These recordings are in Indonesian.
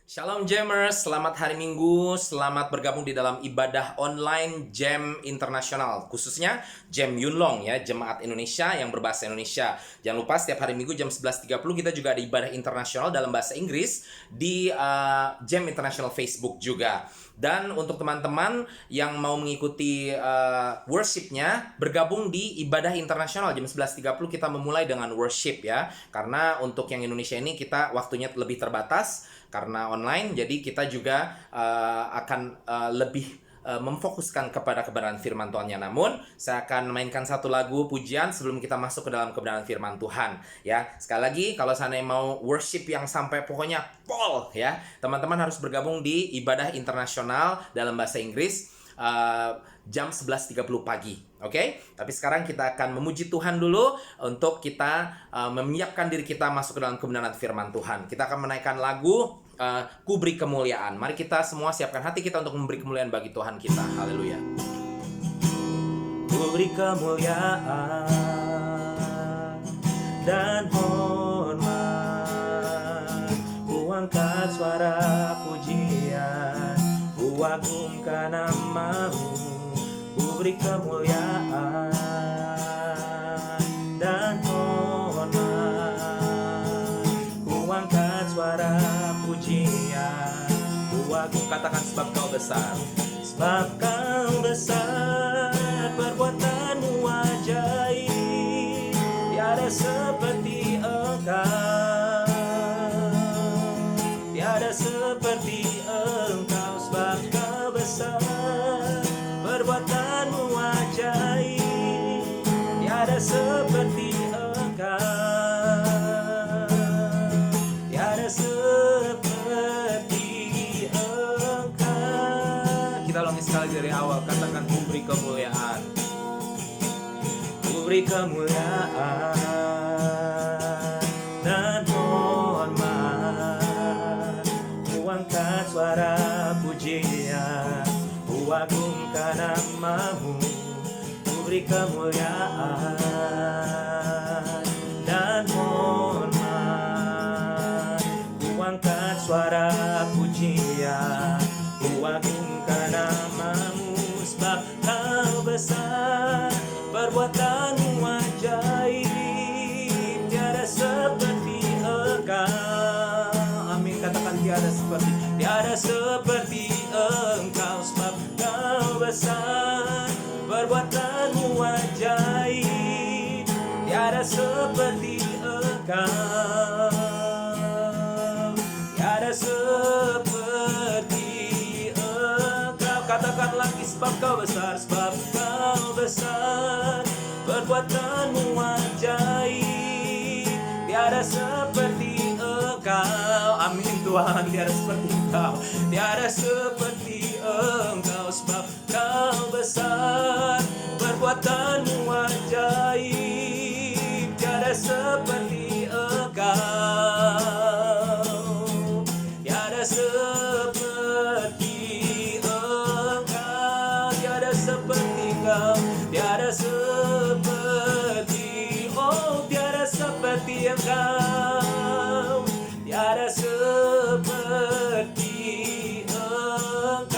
Shalom Jammers, selamat hari Minggu, selamat bergabung di dalam ibadah online Jam Internasional, khususnya Jam Yunlong ya, Jemaat Indonesia yang berbahasa Indonesia. Jangan lupa setiap hari Minggu jam 11.30 kita juga ada ibadah internasional dalam bahasa Inggris di Jam Internasional Facebook juga. Dan untuk teman-teman yang mau mengikuti worshipnya, bergabung di ibadah internasional jam 11.30 kita memulai dengan worship ya. Karena untuk yang Indonesia ini kita waktunya lebih terbatas karena online, jadi kita juga akan lebih memfokuskan kepada kebenaran firman Tuhannya. Namun, saya akan mainkan satu lagu pujian sebelum kita masuk ke dalam kebenaran firman Tuhan. Ya, sekali lagi, kalau seandainya mau worship yang sampai pokoknya pol, ya, teman-teman harus bergabung di ibadah internasional dalam bahasa Inggris jam 11.30 pagi. Oke? Tapi sekarang kita akan memuji Tuhan dulu untuk kita menyiapkan diri kita masuk ke dalam kebenaran firman Tuhan. Kita akan menaikkan lagu Ku Beri Kemuliaan. Mari kita semua siapkan hati kita untuk memberi kemuliaan bagi Tuhan kita. Haleluya. Ku beri kemuliaan dan hormat, ku angkat suara pujian, ku agungkan nama-Mu. Ku beri kemuliaan dan hormat, ku angkat suara pujian, ku agung. Katakan sebab Kau besar. Sebab Kau besar, perbuatan-Mu ajaib, tiada seperti Engkau, tiada seperti Engkau. Sebab Kau besar, perbuatan-Mu ajaib, tiada seperti Engkau, tiada seperti Engkau. Kita ulangi sekali dari awal, katakan ku beri kemuliaan. Ku beri kemuliaan dan hormat, ku angkat suara pujian, ku agungkan nama-Mu. Ku beri kemuliaan dan hormat, ku angkat suara pujian, ku agungkan nama-Mu. Sebab Kau besar, perbuatan-Mu ajaib, tiada seperti Engkau. Amin, katakan tiada seperti Engkau. Sebab Kau besar, perbuatan-Mu ajaib, tiada seperti Engkau, tiada seperti Engkau. Katakan lagi, sebab Kau besar, sebab Kau besar, perbuatan-Mu ajaib, tiada seperti Engkau. Amin Tuhan, tiada seperti Engkau, tiada seperti Engkau. Sebab Kau besar, perbuatan-Mu ajaib, tiada seperti Engkau, tiada seperti Engkau, tiada seperti Engkau, tiada seperti, oh tiada seperti Engkau, tiada seperti Engkau.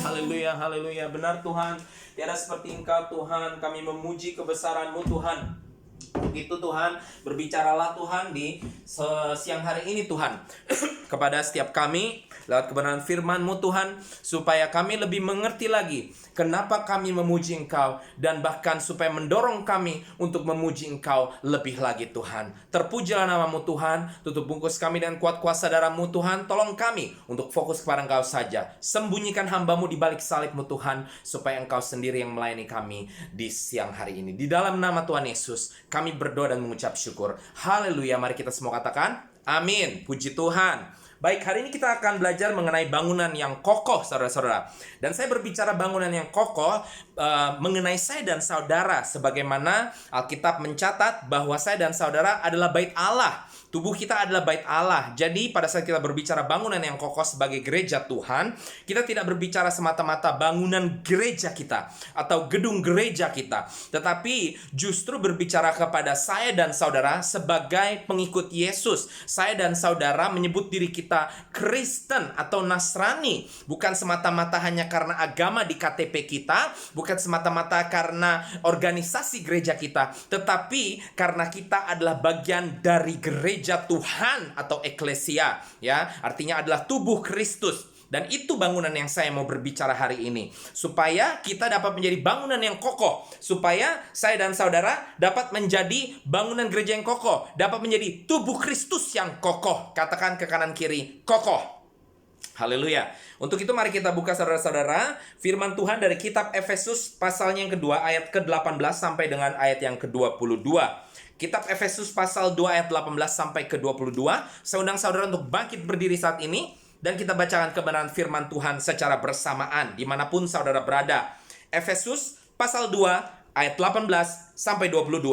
Haleluya, haleluya. Benar Tuhan, tiada seperti Engkau Tuhan. Kami memuji kebesaran-Mu Tuhan. Itu Tuhan, berbicaralah Tuhan di siang hari ini Tuhan kepada setiap kami lewat kebenaran firman-Mu Tuhan, supaya kami lebih mengerti lagi kenapa kami memuji Engkau, dan bahkan supaya mendorong kami untuk memuji Engkau lebih lagi Tuhan. Terpujilah nama-Mu Tuhan. Tutup bungkus kami dengan kuat kuasa darah-Mu Tuhan. Tolong kami untuk fokus kepada Engkau saja. Sembunyikan hamba-Mu di balik salib-Mu Tuhan, supaya Engkau sendiri yang melayani kami di siang hari ini. Di dalam nama Tuhan Yesus kami berdoa dan mengucap syukur. Haleluya. Mari kita semua katakan amin. Puji Tuhan. Baik, hari ini kita akan belajar mengenai bangunan yang kokoh, saudara-saudara. Dan saya berbicara bangunan yang kokoh mengenai saya dan saudara, sebagaimana Alkitab mencatat bahwa saya dan saudara adalah bait Allah. Tubuh kita adalah bait Allah. Jadi pada saat kita berbicara bangunan yang kokoh sebagai gereja Tuhan, kita tidak berbicara semata-mata bangunan gereja kita atau gedung gereja kita, tetapi justru berbicara kepada saya dan saudara sebagai pengikut Yesus. Saya dan saudara menyebut diri kita Kristen atau Nasrani, bukan semata-mata hanya karena agama di KTP kita, bukan semata-mata karena organisasi gereja kita, tetapi karena kita adalah bagian dari gereja Tuhan atau eklesia, ya, artinya adalah tubuh Kristus. Dan itu bangunan yang saya mau berbicara hari ini, supaya kita dapat menjadi bangunan yang kokoh, supaya saya dan saudara dapat menjadi bangunan gereja yang kokoh, dapat menjadi tubuh Kristus yang kokoh. Katakan ke kanan kiri, kokoh. Haleluya. Untuk itu mari kita buka saudara-saudara firman Tuhan dari kitab Efesus pasalnya yang kedua ayat ke-18 sampai dengan ayat yang ke-22. Kitab Efesus pasal 2 ayat 18 sampai ke-22. Saya undang saudara untuk bangkit berdiri saat ini dan kita bacakan kebenaran firman Tuhan secara bersamaan dimanapun saudara berada. Efesus pasal 2 ayat 18 sampai 22.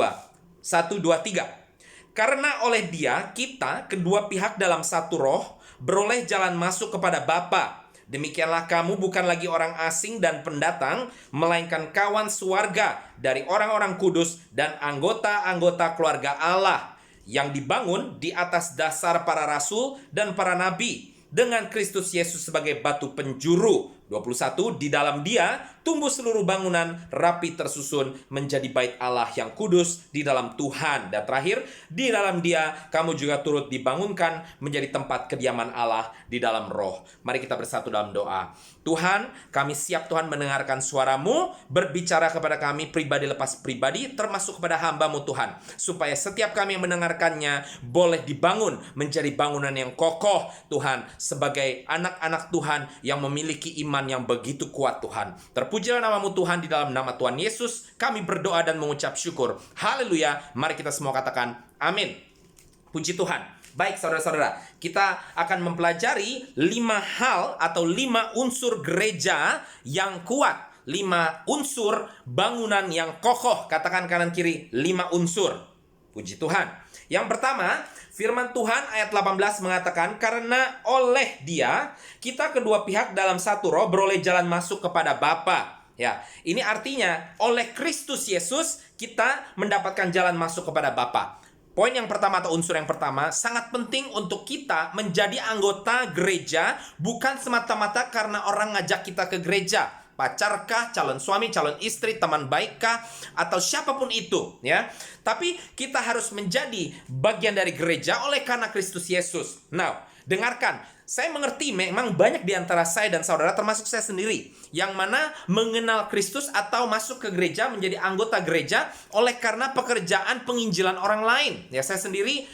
1, 2, 3. Karena oleh Dia kita kedua pihak dalam satu roh beroleh jalan masuk kepada Bapa. Demikianlah kamu bukan lagi orang asing dan pendatang, melainkan kawan sewarga dari orang-orang kudus dan anggota-anggota keluarga Allah yang dibangun di atas dasar para rasul dan para nabi, dengan Kristus Yesus sebagai batu penjuru. 21. Di dalam Dia tumbuh seluruh bangunan rapi tersusun menjadi bait Allah yang kudus di dalam Tuhan. Dan terakhir, di dalam Dia kamu juga turut dibangunkan menjadi tempat kediaman Allah di dalam roh. Mari kita bersatu dalam doa. Tuhan, kami siap Tuhan mendengarkan suara-Mu, berbicara kepada kami pribadi lepas pribadi, termasuk kepada hamba-Mu Tuhan, supaya setiap kami yang mendengarkannya boleh dibangun menjadi bangunan yang kokoh Tuhan, sebagai anak-anak Tuhan yang memiliki iman yang begitu kuat Tuhan. Terpujilah nama-Mu Tuhan, di dalam nama Tuhan Yesus kami berdoa dan mengucap syukur. Haleluya. Mari kita semua katakan amin. Puji Tuhan. Baik saudara-saudara, kita akan mempelajari 5 hal atau 5 unsur gereja yang kuat. 5 unsur bangunan yang kokoh. Katakan kanan kiri, 5 unsur. Puji Tuhan. Yang pertama, firman Tuhan ayat 18 mengatakan, karena oleh Dia kita kedua pihak dalam satu roh beroleh jalan masuk kepada Bapa. Ya, ini artinya oleh Kristus Yesus kita mendapatkan jalan masuk kepada Bapa. Poin yang pertama atau unsur yang pertama, sangat penting untuk kita menjadi anggota gereja bukan semata-mata karena orang ngajak kita ke gereja. Pacarkah, calon suami, calon istri, teman baikkah, atau siapapun itu, ya. Tapi kita harus menjadi bagian dari gereja oleh karena Kristus Yesus. Nah, dengarkan, saya mengerti memang banyak di antara saya dan saudara, termasuk saya sendiri, yang mana mengenal Kristus atau masuk ke gereja, menjadi anggota gereja oleh karena pekerjaan penginjilan orang lain. Ya, saya sendiri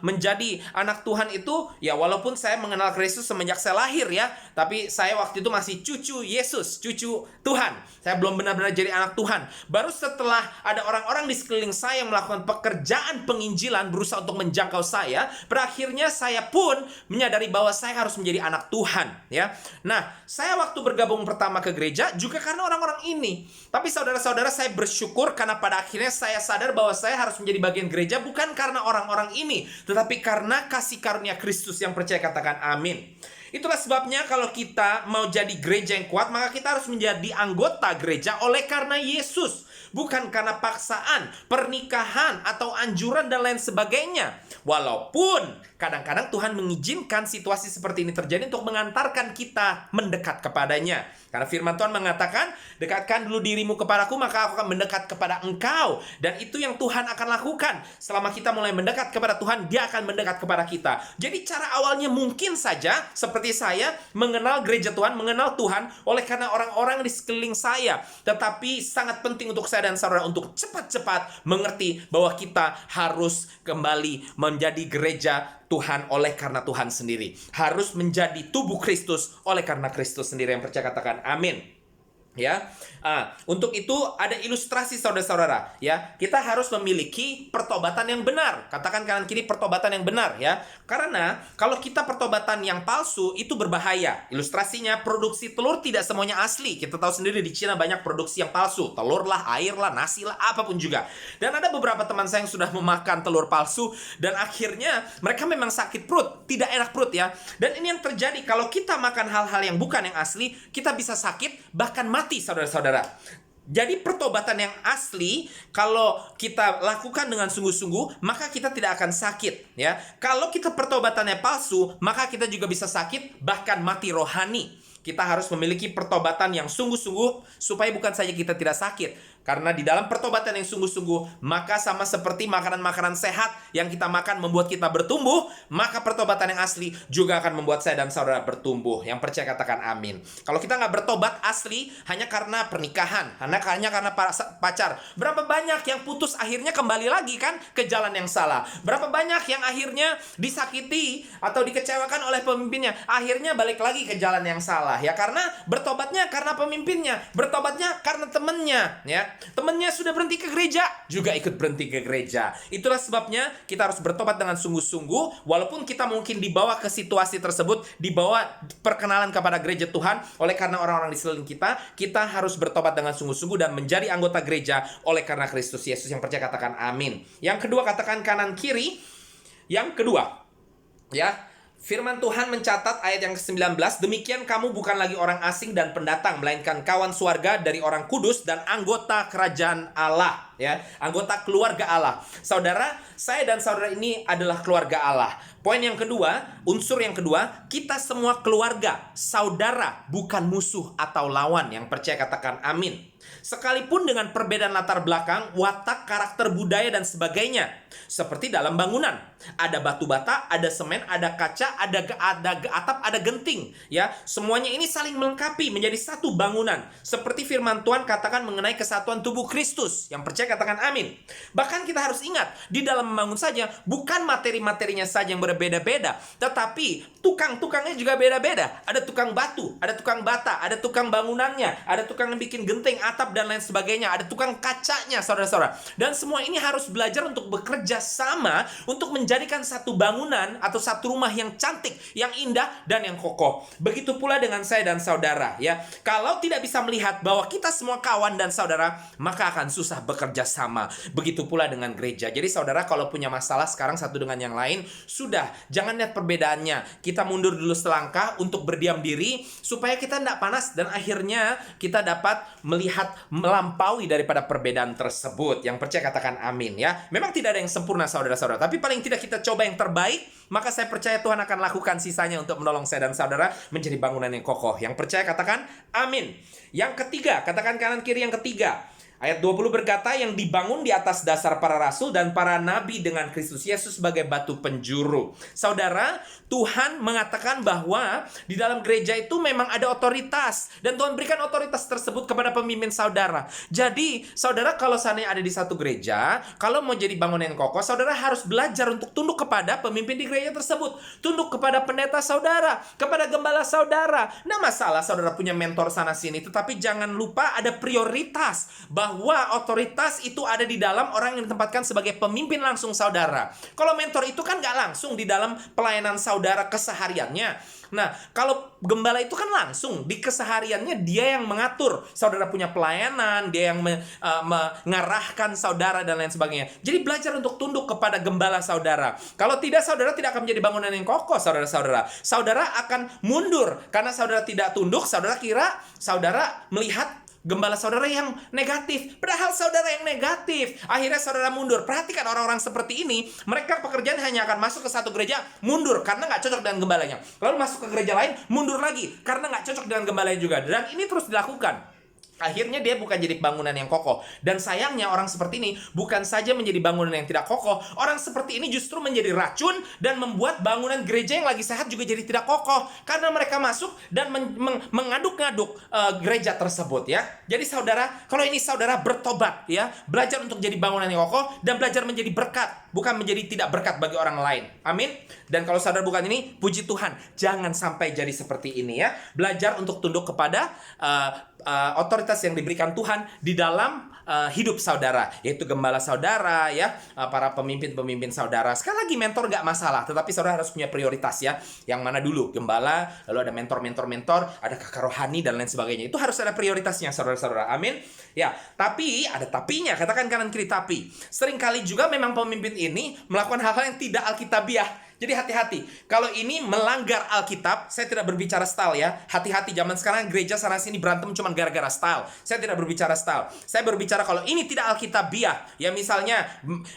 menjadi anak Tuhan itu, ya walaupun saya mengenal Kristus semenjak saya lahir ya, tapi saya waktu itu masih cucu Yesus, cucu Tuhan. Saya belum benar-benar jadi anak Tuhan. Baru setelah ada orang-orang di sekeliling saya yang melakukan pekerjaan penginjilan, berusaha untuk menjangkau saya, berakhirnya saya pun menyadari bahwa saya harus menjadi anak Tuhan, ya. Nah, saya waktu bergabung pertama ke gereja juga karena orang-orang ini. Tapi saudara-saudara, saya bersyukur karena pada akhirnya saya sadar bahwa saya harus menjadi bagian gereja bukan karena orang-orang ini, tetapi karena kasih karunia Kristus yang percaya. Katakan amin. Itulah sebabnya kalau kita mau jadi gereja yang kuat, maka kita harus menjadi anggota gereja oleh karena Yesus, bukan karena paksaan, pernikahan, atau anjuran dan lain sebagainya. Walaupun kadang-kadang Tuhan mengizinkan situasi seperti ini terjadi untuk mengantarkan kita mendekat kepadanya. Karena firman Tuhan mengatakan, dekatkan dulu dirimu kepadaku, maka aku akan mendekat kepada engkau. Dan itu yang Tuhan akan lakukan. Selama kita mulai mendekat kepada Tuhan, Dia akan mendekat kepada kita. Jadi cara awalnya mungkin saja seperti saya mengenal gereja Tuhan, mengenal Tuhan oleh karena orang-orang di sekeliling saya. Tetapi sangat penting untuk saya dan saudara untuk cepat-cepat mengerti bahwa kita harus kembali menjadi gereja Tuhan oleh karena Tuhan sendiri. Harus menjadi tubuh Kristus oleh karena Kristus sendiri. Yang percaya katakan amin. Ya, untuk itu ada ilustrasi saudara-saudara. Ya, kita harus memiliki pertobatan yang benar. Katakan kanan kiri, pertobatan yang benar. Ya, karena kalau kita pertobatan yang palsu itu berbahaya. Ilustrasinya, produksi telur tidak semuanya asli. Kita tahu sendiri di Cina banyak produksi yang palsu. Telur lah, air lah, nasi lah, apapun juga. Dan ada beberapa teman saya yang sudah memakan telur palsu dan akhirnya mereka memang sakit perut, tidak enak perut ya. Dan ini yang terjadi kalau kita makan hal-hal yang bukan yang asli, kita bisa sakit bahkan mati saudara-saudara. Jadi pertobatan yang asli kalau kita lakukan dengan sungguh-sungguh, maka kita tidak akan sakit ya. Kalau kita pertobatannya palsu, maka kita juga bisa sakit bahkan mati rohani. Kita harus memiliki pertobatan yang sungguh-sungguh supaya bukan saja kita tidak sakit. Karena di dalam pertobatan yang sungguh-sungguh, maka sama seperti makanan-makanan sehat yang kita makan membuat kita bertumbuh, maka pertobatan yang asli juga akan membuat saya dan saudara bertumbuh. Yang percaya katakan amin. Kalau kita nggak bertobat asli hanya karena pernikahan, hanya karena pacar, berapa banyak yang putus akhirnya kembali lagi kan ke jalan yang salah. Berapa banyak yang akhirnya disakiti atau dikecewakan oleh pemimpinnya, akhirnya balik lagi ke jalan yang salah. Ya karena bertobatnya karena pemimpinnya, bertobatnya karena temannya, ya. Temannya sudah berhenti ke gereja, juga ikut berhenti ke gereja. Itulah sebabnya kita harus bertobat dengan sungguh-sungguh, walaupun kita mungkin dibawa ke situasi tersebut, dibawa perkenalan kepada gereja Tuhan, oleh karena orang-orang di sekeliling kita, kita harus bertobat dengan sungguh-sungguh dan menjadi anggota gereja oleh karena Kristus Yesus. Yang percaya katakan amin. Yang kedua katakan kanan kiri. Yang kedua, ya. Firman Tuhan mencatat ayat yang ke-19, demikian kamu bukan lagi orang asing dan pendatang, melainkan kawan suarga dari orang kudus dan anggota kerajaan Allah. Ya, anggota keluarga Allah. Saudara, saya dan saudara ini adalah keluarga Allah. Poin yang kedua, unsur yang kedua, kita semua keluarga, saudara, bukan musuh atau lawan. Yang percaya katakan amin. Sekalipun dengan perbedaan latar belakang, watak, karakter, budaya, dan sebagainya. Seperti dalam bangunan. Ada batu bata, ada semen, ada kaca, ada atap, ada genting. Ya, semuanya ini saling melengkapi menjadi satu bangunan. Seperti firman Tuhan katakan mengenai kesatuan tubuh Kristus. Yang percaya katakan amin. Bahkan kita harus ingat, di dalam membangun saja, bukan materi-materinya saja yang berbeda-beda. Tetapi tukang-tukangnya juga beda-beda. Ada tukang batu, ada tukang bata, ada tukang bangunannya, ada tukang yang bikin genting, atap, dan lain sebagainya. Ada tukang kacanya, saudara-saudara. Dan semua ini harus belajar untuk bekerja sama untuk menjadikan satu bangunan atau satu rumah yang cantik, yang indah, dan yang kokoh. Begitu pula dengan saya dan saudara, ya. Kalau tidak bisa melihat bahwa kita semua kawan dan saudara, maka akan susah bekerja sama. Begitu pula dengan gereja. Jadi saudara kalau punya masalah sekarang satu dengan yang lain, sudah, jangan lihat perbedaannya. Kita mundur dulu selangkah untuk berdiam diri supaya kita tidak panas dan akhirnya kita dapat melihat melampaui daripada perbedaan tersebut. Yang percaya katakan amin ya. Memang tidak ada yang sempurna saudara-saudara, tapi paling tidak kita coba yang terbaik, maka saya percaya Tuhan akan lakukan sisanya untuk menolong saya dan saudara menjadi bangunan yang kokoh. Yang percaya katakan amin. Yang ketiga, katakan kanan kiri yang ketiga. Ayat 20 berkata, yang dibangun di atas dasar para rasul dan para nabi dengan Kristus Yesus sebagai batu penjuru. Saudara, Tuhan mengatakan bahwa di dalam gereja itu memang ada otoritas. Dan Tuhan berikan otoritas tersebut kepada pemimpin saudara. Jadi, saudara kalau seandainya ada di satu gereja, kalau mau jadi bangunan yang kokoh, saudara harus belajar untuk tunduk kepada pemimpin di gereja tersebut. Tunduk kepada pendeta saudara, kepada gembala saudara. Nah masalah saudara punya mentor sana-sini, tetapi jangan lupa ada prioritas. Bahwa otoritas itu ada di dalam orang yang ditempatkan sebagai pemimpin langsung saudara. Kalau mentor itu kan gak langsung di dalam pelayanan saudara kesehariannya. Nah, kalau gembala itu kan langsung di kesehariannya dia yang mengatur. Saudara punya pelayanan, dia yang mengarahkan saudara dan lain sebagainya. Jadi belajar untuk tunduk kepada gembala saudara. Kalau tidak, saudara tidak akan menjadi bangunan yang kokoh, saudara-saudara. Saudara akan mundur karena saudara tidak tunduk. Saudara kira saudara melihat gembala saudara yang negatif, padahal saudara yang negatif. Akhirnya saudara mundur. Perhatikan orang-orang seperti ini, mereka pekerjaan hanya akan masuk ke satu gereja, mundur karena nggak cocok dengan gembalanya. Lalu masuk ke gereja lain, mundur lagi karena nggak cocok dengan gembalanya juga. Dan ini terus dilakukan. Akhirnya dia bukan jadi bangunan yang kokoh. Dan sayangnya orang seperti ini bukan saja menjadi bangunan yang tidak kokoh. Orang seperti ini justru menjadi racun dan membuat bangunan gereja yang lagi sehat juga jadi tidak kokoh. Karena mereka masuk dan mengaduk-ngaduk gereja tersebut ya. Jadi saudara, kalau ini saudara bertobat ya. Belajar untuk jadi bangunan yang kokoh dan belajar menjadi berkat. Bukan menjadi tidak berkat bagi orang lain. Amin. Dan kalau saudara bukan ini, puji Tuhan. Jangan sampai jadi seperti ini ya. Belajar untuk tunduk kepada otoritas yang diberikan Tuhan di dalam hidup saudara, yaitu gembala saudara, ya, para pemimpin-pemimpin saudara. Sekali lagi, mentor nggak masalah, tetapi saudara harus punya prioritas, ya. Yang mana dulu? Gembala, lalu ada mentor, ada kakak rohani dan lain sebagainya. Itu harus ada prioritasnya, saudara-saudara. Amin. Ya, tapi ada tapinya. Katakan kanan kiri tapi. Seringkali juga memang pemimpin ini melakukan hal-hal yang tidak alkitabiah. Jadi hati-hati. Kalau ini melanggar Alkitab, saya tidak berbicara style, ya. Hati-hati, zaman sekarang gereja sana sini berantem cuma gara-gara style. Saya tidak berbicara style. Saya berbicara kalau ini tidak alkitabiah. Ya, misalnya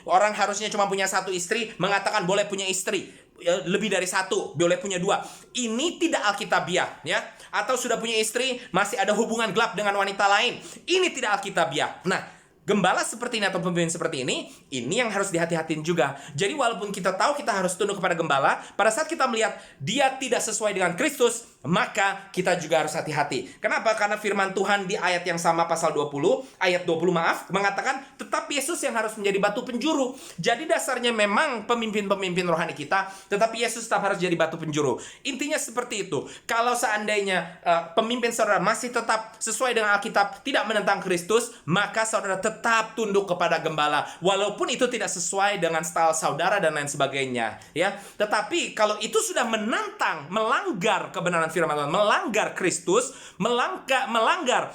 orang harusnya cuma punya satu istri, mengatakan boleh punya istri lebih dari satu, boleh punya dua. Ini tidak alkitabiah, ya. Atau sudah punya istri, masih ada hubungan gelap dengan wanita lain. Ini tidak alkitabiah. Nah, gembala seperti ini atau pemimpin seperti ini yang harus dihati-hatiin juga. Jadi walaupun kita tahu kita harus tunduk kepada gembala, pada saat kita melihat dia tidak sesuai dengan Kristus, maka kita juga harus hati-hati. Kenapa? Karena firman Tuhan di ayat yang sama pasal 20, ayat 20 mengatakan tetap Yesus yang harus menjadi batu penjuru. Jadi dasarnya memang pemimpin-pemimpin rohani kita, tetapi Yesus tetap harus jadi batu penjuru. Intinya seperti itu. Kalau seandainya pemimpin saudara masih tetap sesuai dengan Alkitab, tidak menentang Kristus, maka saudara tetap tunduk kepada gembala, walaupun itu tidak sesuai dengan style saudara dan lain sebagainya, ya. Tetapi kalau itu sudah menantang, melanggar kebenaran firman Tuhan, melanggar Kristus, melanggar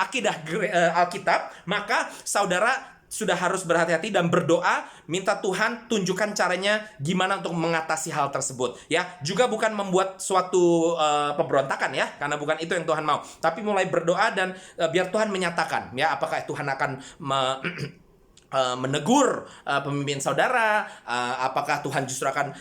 akidah Alkitab, maka saudara sudah harus berhati-hati dan berdoa, minta Tuhan tunjukkan caranya gimana untuk mengatasi hal tersebut, ya. Juga bukan membuat suatu pemberontakan, ya, karena bukan itu yang Tuhan mau. Tapi mulai berdoa dan biar Tuhan menyatakan, ya, apakah Tuhan akan menegur pemimpin saudara, apakah Tuhan justru akan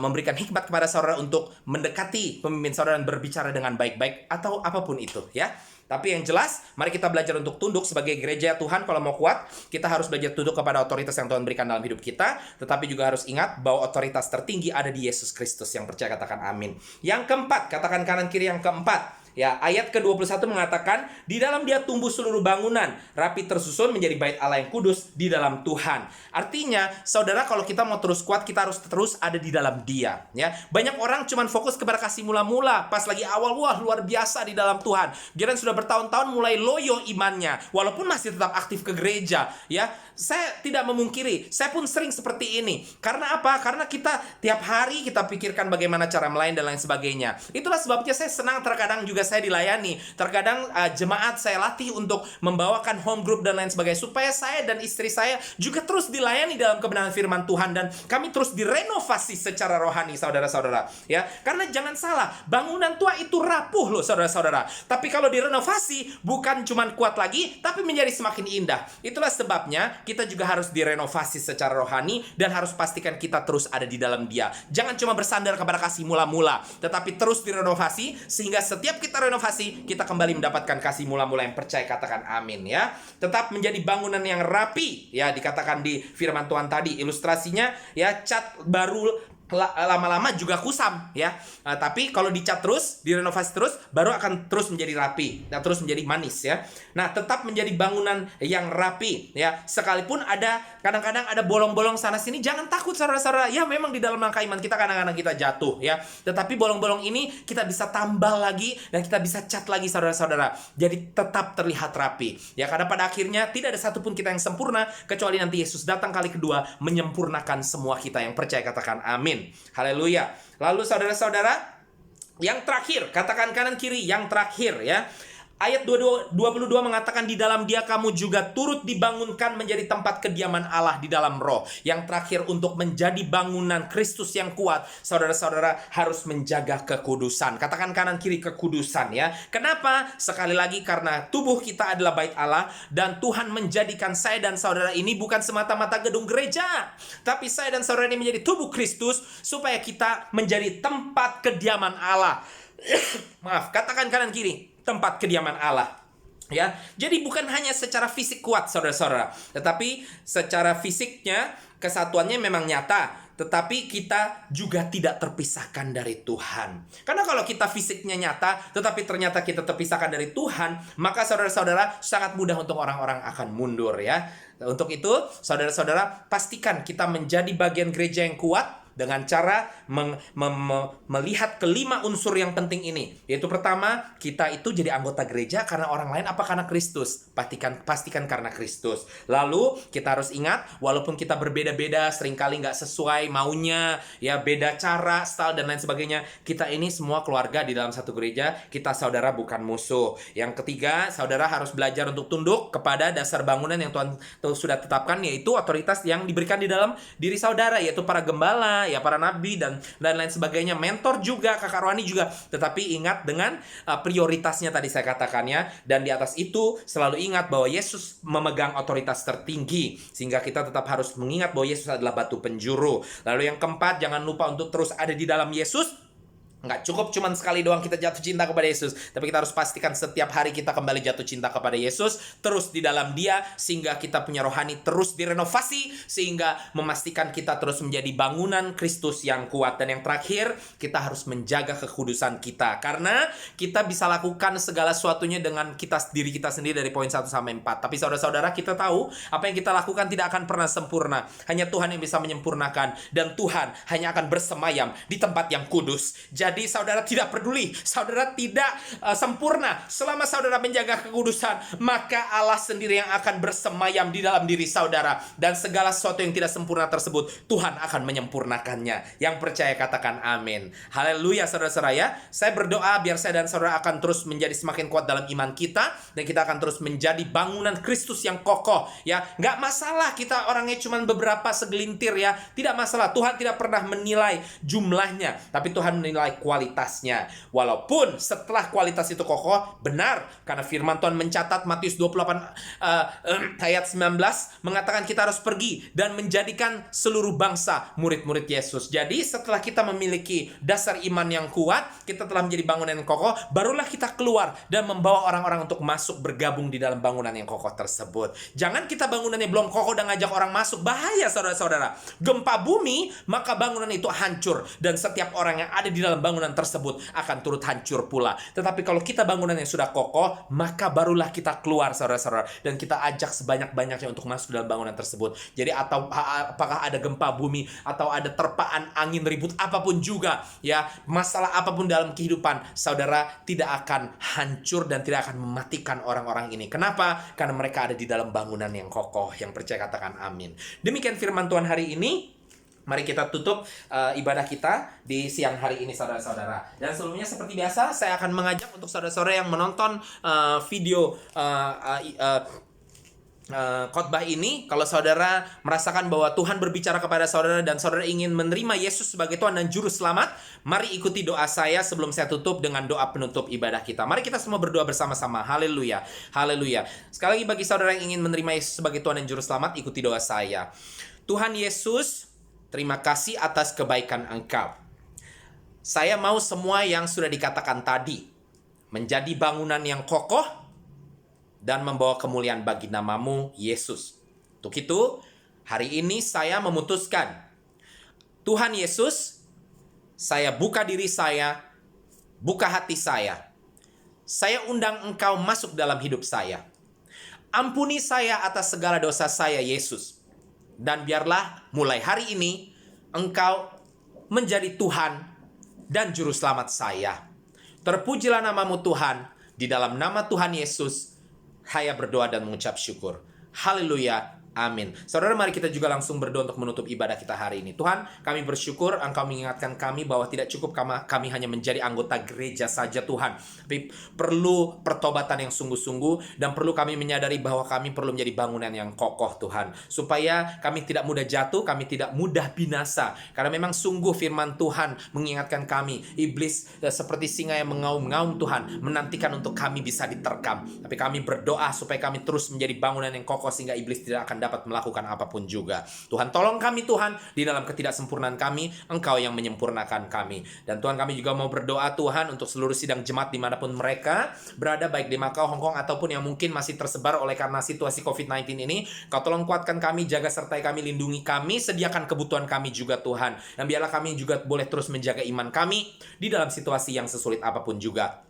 memberikan hikmat kepada saudara untuk mendekati pemimpin saudara dan berbicara dengan baik-baik, atau apapun itu, ya. Tapi yang jelas, mari kita belajar untuk tunduk sebagai gereja Tuhan. Kalau mau kuat, kita harus belajar tunduk kepada otoritas yang Tuhan berikan dalam hidup kita. Tetapi juga harus ingat bahwa otoritas tertinggi ada di Yesus Kristus. Yang percaya katakan amin. Yang keempat, katakan kanan kiri yang keempat. Ya, ayat ke-21 mengatakan, di dalam dia tumbuh seluruh bangunan, rapi tersusun menjadi bait Allah yang kudus di dalam Tuhan. Artinya, saudara, kalau kita mau terus kuat, kita harus terus ada di dalam dia, ya. Banyak orang cuma fokus kepada kasih mula-mula, pas lagi awal, wah, luar biasa di dalam Tuhan. Giliran sudah bertahun-tahun mulai loyo imannya, walaupun masih tetap aktif ke gereja, ya. Saya tidak memungkiri, saya pun sering seperti ini. Karena apa? Karena kita tiap hari kita pikirkan bagaimana cara melayani dan lain sebagainya. Itulah sebabnya saya senang terkadang juga saya dilayani. Terkadang jemaat saya latih untuk membawakan home group dan lain sebagainya, supaya saya dan istri saya juga terus dilayani dalam kebenaran firman Tuhan, dan kami terus direnovasi secara rohani, saudara-saudara, ya. Karena jangan salah, bangunan tua itu rapuh loh, saudara-saudara. Tapi kalau direnovasi, bukan cuma kuat lagi, tapi menjadi semakin indah. Itulah sebabnya kita juga harus direnovasi secara rohani, dan harus pastikan kita terus ada di dalam dia. Jangan cuma bersandar kepada kasih mula-mula, tetapi terus direnovasi, sehingga setiap kita renovasi, kita kembali mendapatkan kasih mula-mula. Yang percaya katakan amin, ya. Tetap menjadi bangunan yang rapi, ya, dikatakan di firman Tuhan tadi. Ilustrasinya, ya, cat baru lama-lama juga kusam, ya. Tapi kalau dicat terus, direnovasi terus, baru akan terus menjadi rapi dan terus menjadi manis, ya. Nah, tetap menjadi bangunan yang rapi, ya. Sekalipun kadang-kadang ada bolong-bolong sana sini, jangan takut, saudara-saudara. Ya, memang di dalam langkah iman kita kadang-kadang kita jatuh, ya. Tetapi bolong-bolong ini kita bisa tambal lagi dan kita bisa cat lagi, saudara-saudara. Jadi tetap terlihat rapi, ya. Karena pada akhirnya tidak ada satupun kita yang sempurna, kecuali nanti Yesus datang kali kedua menyempurnakan semua kita. Yang percaya katakan amin. Haleluya. Lalu saudara-saudara, yang terakhir, katakan kanan kiri, yang terakhir, ya. Ayat 22 mengatakan, di dalam dia kamu juga turut dibangunkan menjadi tempat kediaman Allah di dalam roh. Yang terakhir, untuk menjadi bangunan Kristus yang kuat, saudara-saudara harus menjaga kekudusan. Katakan kanan kiri, kekudusan, ya. Kenapa? Sekali lagi, karena tubuh kita adalah bait Allah, dan Tuhan menjadikan saya dan saudara ini bukan semata-mata gedung gereja, tapi saya dan saudara ini menjadi tubuh Kristus, supaya kita menjadi tempat kediaman Allah. Maaf, katakan kanan kiri, tempat kediaman Allah, ya. Jadi bukan hanya secara fisik kuat, saudara-saudara, tetapi secara fisiknya, kesatuannya memang nyata, tetapi kita juga tidak terpisahkan dari Tuhan. Karena kalau kita fisiknya nyata, tetapi ternyata kita terpisahkan dari Tuhan, maka saudara-saudara sangat mudah untuk orang-orang akan mundur, ya. Untuk itu, saudara-saudara, pastikan kita menjadi bagian gereja yang kuat, dengan cara melihat kelima unsur yang penting ini. Yaitu pertama, kita itu jadi anggota gereja karena orang lain apa karena Kristus? Pastikan karena Kristus. Lalu kita harus ingat, walaupun kita berbeda-beda, seringkali nggak sesuai maunya, ya beda cara, style dan lain sebagainya, kita ini semua keluarga di dalam satu gereja, kita saudara bukan musuh. Yang ketiga, saudara harus belajar untuk tunduk kepada dasar bangunan yang Tuhan sudah tetapkan, yaitu otoritas yang diberikan di dalam diri saudara, yaitu para gembala, ya para nabi dan lain sebagainya, mentor juga, kakak rohani juga. Tetapi ingat dengan prioritasnya tadi saya katakan ya, dan di atas itu selalu ingat bahwa Yesus memegang otoritas tertinggi, sehingga kita tetap harus mengingat bahwa Yesus adalah batu penjuru. Lalu yang keempat, jangan lupa untuk terus ada di dalam Yesus. Nggak cukup cuman sekali doang kita jatuh cinta kepada Yesus, tapi kita harus pastikan setiap hari kita kembali jatuh cinta kepada Yesus, terus di dalam Dia, sehingga kita punya rohani terus direnovasi, sehingga memastikan kita terus menjadi bangunan Kristus yang kuat. Dan yang terakhir, kita harus menjaga kekudusan kita, karena kita bisa lakukan segala sesuatunya dengan diri kita sendiri dari poin 1 sampai 4. Tapi saudara-saudara, kita tahu apa yang kita lakukan tidak akan pernah sempurna. Hanya Tuhan yang bisa menyempurnakan, dan Tuhan hanya akan bersemayam di tempat yang kudus. Jadi saudara tidak peduli, saudara tidak sempurna. Selama saudara menjaga kekudusan, maka Allah sendiri yang akan bersemayam di dalam diri saudara. Dan segala sesuatu yang tidak sempurna tersebut, Tuhan akan menyempurnakannya. Yang percaya katakan amin. Haleluya saudara-saudara ya. Saya berdoa biar saya dan saudara akan terus menjadi semakin kuat dalam iman kita. Dan kita akan terus menjadi bangunan Kristus yang kokoh. Ya, nggak masalah kita orangnya cuma beberapa segelintir ya. Tidak masalah. Tuhan tidak pernah menilai jumlahnya, tapi Tuhan menilai kualitasnya. Walaupun setelah kualitas itu kokoh, benar, karena firman Tuhan mencatat Matius 28 ayat 19 mengatakan kita harus pergi dan menjadikan seluruh bangsa murid-murid Yesus. Jadi setelah kita memiliki dasar iman yang kuat, kita telah menjadi bangunan yang kokoh, barulah kita keluar dan membawa orang-orang untuk masuk bergabung di dalam bangunan yang kokoh tersebut. Jangan kita bangunannya belum kokoh dan ngajak orang masuk, bahaya saudara-saudara. Gempa bumi, maka bangunan itu hancur, dan setiap orang yang ada di dalam bangunan tersebut akan turut hancur pula. Tetapi kalau kita bangunan yang sudah kokoh, maka barulah kita keluar saudara-saudara, dan kita ajak sebanyak-banyaknya untuk masuk dalam bangunan tersebut. Jadi apakah ada gempa bumi atau ada terpaan angin ribut apapun juga ya, masalah apapun dalam kehidupan saudara tidak akan hancur dan tidak akan mematikan orang-orang ini. Kenapa? Karena mereka ada di dalam bangunan yang kokoh. Yang percaya katakan amin. Demikian firman Tuhan hari ini. Mari kita tutup ibadah kita di siang hari ini saudara-saudara. Dan sebelumnya seperti biasa saya akan mengajak untuk saudara-saudara yang menonton video khotbah ini, kalau saudara merasakan bahwa Tuhan berbicara kepada saudara dan saudara ingin menerima Yesus sebagai Tuhan dan Juru Selamat, mari ikuti doa saya sebelum saya tutup dengan doa penutup ibadah kita. Mari kita semua berdoa bersama-sama. Haleluya, haleluya. Sekali lagi bagi saudara yang ingin menerima Yesus sebagai Tuhan dan Juru Selamat, ikuti doa saya. Tuhan Yesus, terima kasih atas kebaikan Engkau. Saya mau semua yang sudah dikatakan tadi menjadi bangunan yang kokoh dan membawa kemuliaan bagi namamu, Yesus. Untuk itu, hari ini saya memutuskan, Tuhan Yesus, saya buka diri saya, buka hati saya. Saya undang Engkau masuk dalam hidup saya. Ampuni saya atas segala dosa saya, Yesus. Dan biarlah mulai hari ini, Engkau menjadi Tuhan dan Juru Selamat saya. Terpujilah namamu Tuhan. Di dalam nama Tuhan Yesus, saya berdoa dan mengucap syukur. Haleluya. Amin. Saudara, mari kita juga langsung berdoa untuk menutup ibadah kita hari ini. Tuhan, kami bersyukur Engkau mengingatkan kami bahwa tidak cukup kami hanya menjadi anggota gereja saja Tuhan. Tapi perlu pertobatan yang sungguh-sungguh, dan perlu kami menyadari bahwa kami perlu menjadi bangunan yang kokoh Tuhan. Supaya kami tidak mudah jatuh, kami tidak mudah binasa. Karena memang sungguh firman Tuhan mengingatkan kami, iblis seperti singa yang mengaum-ngaum Tuhan, menantikan untuk kami bisa diterkam. Tapi kami berdoa supaya kami terus menjadi bangunan yang kokoh sehingga iblis tidak akan dapat melakukan apapun juga. Tuhan, tolong kami Tuhan, di dalam ketidaksempurnaan kami, Engkau yang menyempurnakan kami. Dan Tuhan, kami juga mau berdoa Tuhan untuk seluruh sidang jemaat dimanapun mereka berada, baik di Makau, Hong Kong, ataupun yang mungkin masih tersebar oleh karena situasi COVID-19 ini. Kau tolong kuatkan kami, jaga sertai kami, lindungi kami, sediakan kebutuhan kami juga Tuhan. Dan biarlah kami juga boleh terus menjaga iman kami di dalam situasi yang sesulit apapun juga.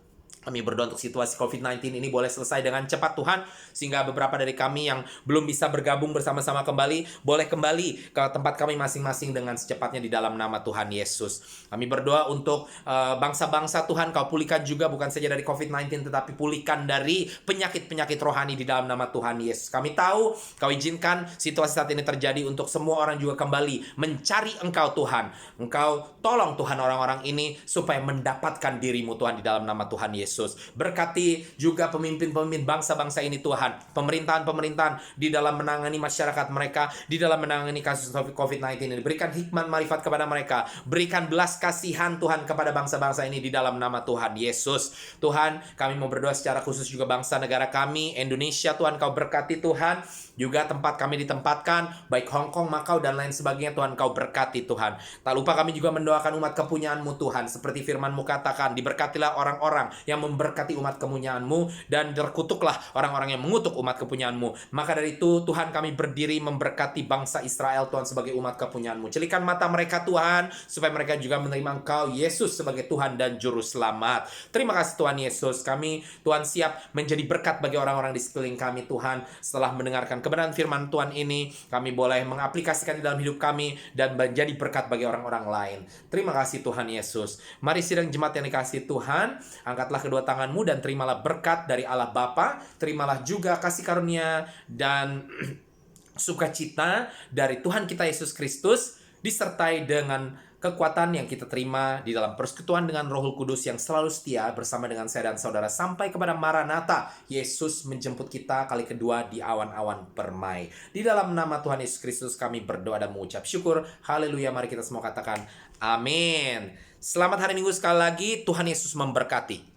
Kami berdoa untuk situasi COVID-19 ini boleh selesai dengan cepat Tuhan, sehingga beberapa dari kami yang belum bisa bergabung bersama-sama kembali, boleh kembali ke tempat kami masing-masing dengan secepatnya di dalam nama Tuhan Yesus. Kami berdoa untuk bangsa-bangsa Tuhan, Kau pulihkan juga bukan saja dari COVID-19, tetapi pulihkan dari penyakit-penyakit rohani di dalam nama Tuhan Yesus. Kami tahu Kau izinkan situasi saat ini terjadi untuk semua orang juga kembali mencari Engkau Tuhan. Engkau tolong Tuhan orang-orang ini supaya mendapatkan diri-Mu Tuhan di dalam nama Tuhan Yesus. Berkati juga pemimpin-pemimpin bangsa-bangsa ini Tuhan, pemerintahan-pemerintahan di dalam menangani masyarakat mereka, di dalam menangani kasus COVID-19 ini. Berikan hikmat marifat kepada mereka, berikan belas kasihan Tuhan kepada bangsa-bangsa ini di dalam nama Tuhan Yesus. Tuhan, kami mau berdoa secara khusus juga bangsa negara kami, Indonesia Tuhan, Kau berkati Tuhan, juga tempat kami ditempatkan, baik Hong Kong, Makau, dan lain sebagainya Tuhan, Kau berkati Tuhan. Tak lupa kami juga mendoakan umat kepunyaan-Mu Tuhan, seperti firman-Mu katakan, diberkatilah orang-orang yang memberkati umat kepunyaan-Mu, dan terkutuklah orang-orang yang mengutuk umat kepunyaan-Mu. Maka dari itu Tuhan, kami berdiri memberkati bangsa Israel Tuhan sebagai umat kepunyaan-Mu. Celikan mata mereka Tuhan, supaya mereka juga menerima Engkau Yesus sebagai Tuhan dan Juru Selamat. Terima kasih Tuhan Yesus. Kami Tuhan siap menjadi berkat bagi orang-orang di sekeliling kami Tuhan. Setelah mendengarkan kebenaran firman Tuhan ini, kami boleh mengaplikasikan di dalam hidup kami dan menjadi berkat bagi orang-orang lain. Terima kasih Tuhan Yesus. Mari sidang jemaat yang dikasihi Tuhan, angkatlah kedua tanganmu dan terimalah berkat dari Allah Bapa, terimalah juga kasih karunia dan sukacita dari Tuhan kita Yesus Kristus, disertai dengan kekuatan yang kita terima di dalam persekutuan dengan Roh Kudus yang selalu setia bersama dengan saya dan saudara sampai kepada Maranatha, Yesus menjemput kita kali kedua di awan-awan permai. Di dalam nama Tuhan Yesus Kristus kami berdoa dan mengucap syukur. Haleluya, mari kita semua katakan amin. Selamat hari Minggu sekali lagi, Tuhan Yesus memberkati.